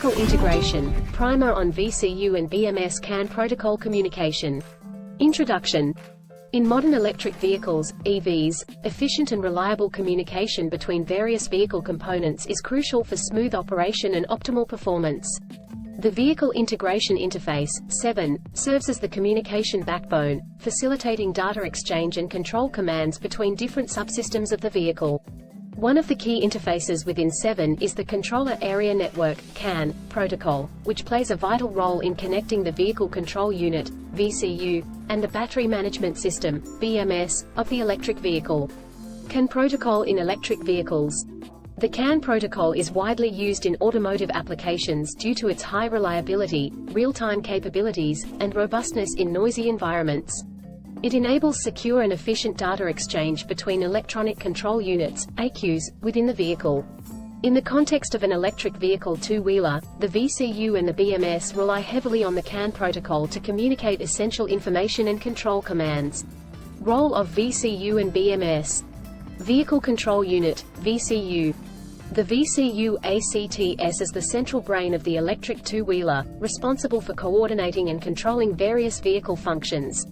Vehicle integration, primer on VCU and BMS CAN protocol communication. Introduction. In modern electric vehicles, EVs, efficient and reliable communication between various vehicle components is crucial for smooth operation and optimal performance. The Vehicle Integration Interface, 7, serves as the communication backbone, facilitating data exchange and control commands between different subsystems of the vehicle. One of the key interfaces within 7 is the Controller Area Network (CAN) protocol, which plays a vital role in connecting the Vehicle Control Unit (VCU) and the Battery Management System (BMS) of the electric vehicle. CAN protocol in electric vehicles. The CAN protocol is widely used in automotive applications due to its high reliability, real-time capabilities, and robustness in noisy environments. It enables secure and efficient data exchange between electronic control units, ECUs, within the vehicle. In the context of an electric vehicle two-wheeler, the VCU and the BMS rely heavily on the CAN protocol to communicate essential information and control commands. Role of VCU and BMS. Vehicle Control Unit, VCU. The VCU acts as the central brain of the electric two-wheeler, responsible for coordinating and controlling various vehicle functions.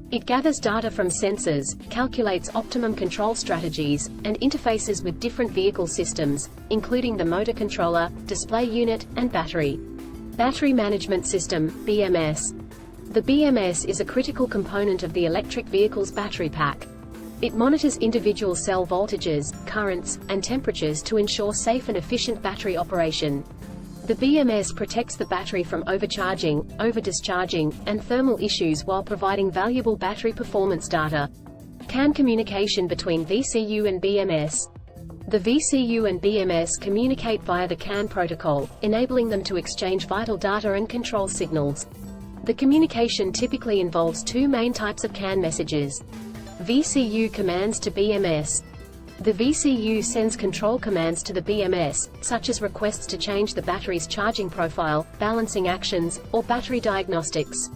It gathers data from sensors, calculates optimum control strategies, and interfaces with different vehicle systems, including the motor controller, display unit, and battery. Battery Management System, BMS. The BMS is a critical component of the electric vehicle's battery pack. It monitors individual cell voltages, currents, and temperatures to ensure safe and efficient battery operation. The BMS protects the battery from overcharging, overdischarging, and thermal issues while providing valuable battery performance data. CAN communication between VCU and BMS. The VCU and BMS communicate via the CAN protocol, enabling them to exchange vital data and control signals. The communication typically involves two main types of CAN messages. VCU commands to BMS. The VCU sends control commands to the BMS, such as requests to change the battery's charging profile, balancing actions, or battery diagnostics.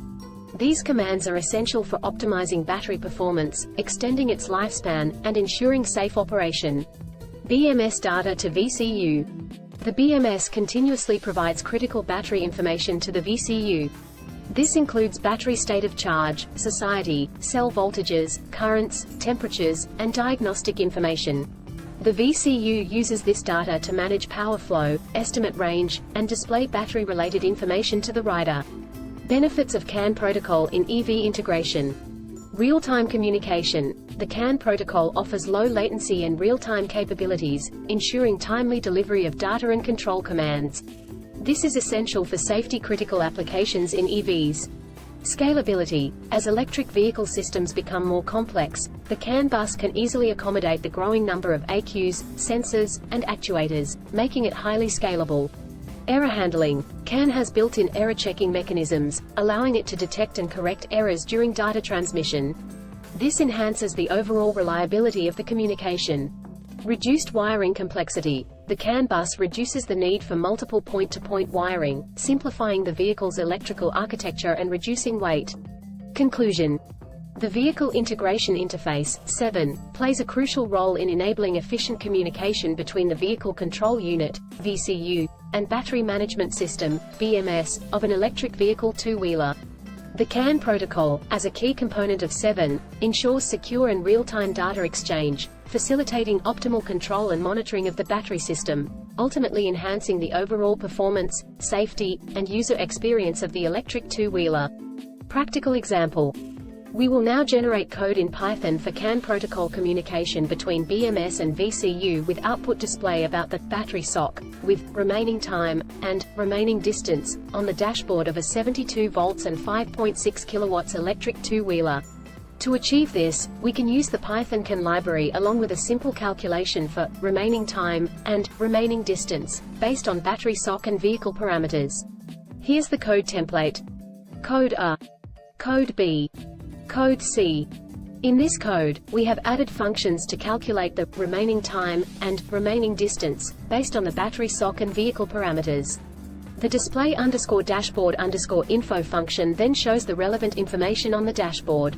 These commands are essential for optimizing battery performance, extending its lifespan, and ensuring safe operation. BMS data to VCU. The BMS continuously provides critical battery information to the VCU. This includes battery state of charge, society, cell voltages, currents, temperatures, and diagnostic information. The VCU uses this data to manage power flow, estimate range, and display battery-related information to the rider. Benefits of CAN protocol in EV integration. Real-time communication. The CAN protocol offers low latency and real-time capabilities, ensuring timely delivery of data and control commands. This is essential for safety-critical applications in EVs. Scalability. As electric vehicle systems become more complex, the CAN bus can easily accommodate the growing number of ECUs, sensors, and actuators, making it highly scalable. Error handling. CAN has built-in error-checking mechanisms, allowing it to detect and correct errors during data transmission. This enhances the overall reliability of the communication. Reduced wiring complexity. The CAN bus reduces the need for multiple point-to-point wiring, simplifying the vehicle's electrical architecture and reducing weight. Conclusion. The Vehicle Integration Interface, 7, plays a crucial role in enabling efficient communication between the Vehicle Control Unit, VCU, and Battery Management System, BMS, of an electric vehicle two-wheeler. The CAN protocol, as a key component of 7, ensures secure and real-time data exchange, facilitating optimal control and monitoring of the battery system, ultimately enhancing the overall performance, safety, and user experience of the electric two-wheeler. Practical example. We will now generate code in Python for CAN protocol communication between BMS and VCU with output display about the battery sock, with remaining time and remaining distance on the dashboard of a 72 volts and 5.6 kilowatts electric two-wheeler. To achieve this, we can use the Python CAN library along with a simple calculation for remaining time and remaining distance, based on battery sock and vehicle parameters. Here's the code template. Code A. Code B. Code C. In this code, we have added functions to calculate the remaining time and remaining distance, based on the battery sock and vehicle parameters. The display_dashboard_info function then shows the relevant information on the dashboard.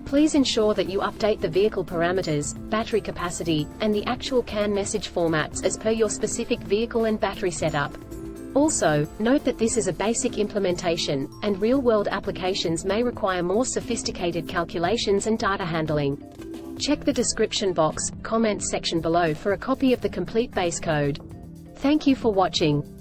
Please ensure that you update the vehicle parameters, battery capacity, and the actual CAN message formats as per your specific vehicle and battery setup. Also, note that this is a basic implementation, and real-world applications may require more sophisticated calculations and data handling. Check the description box, comments section below for a copy of the complete base code. Thank you for watching.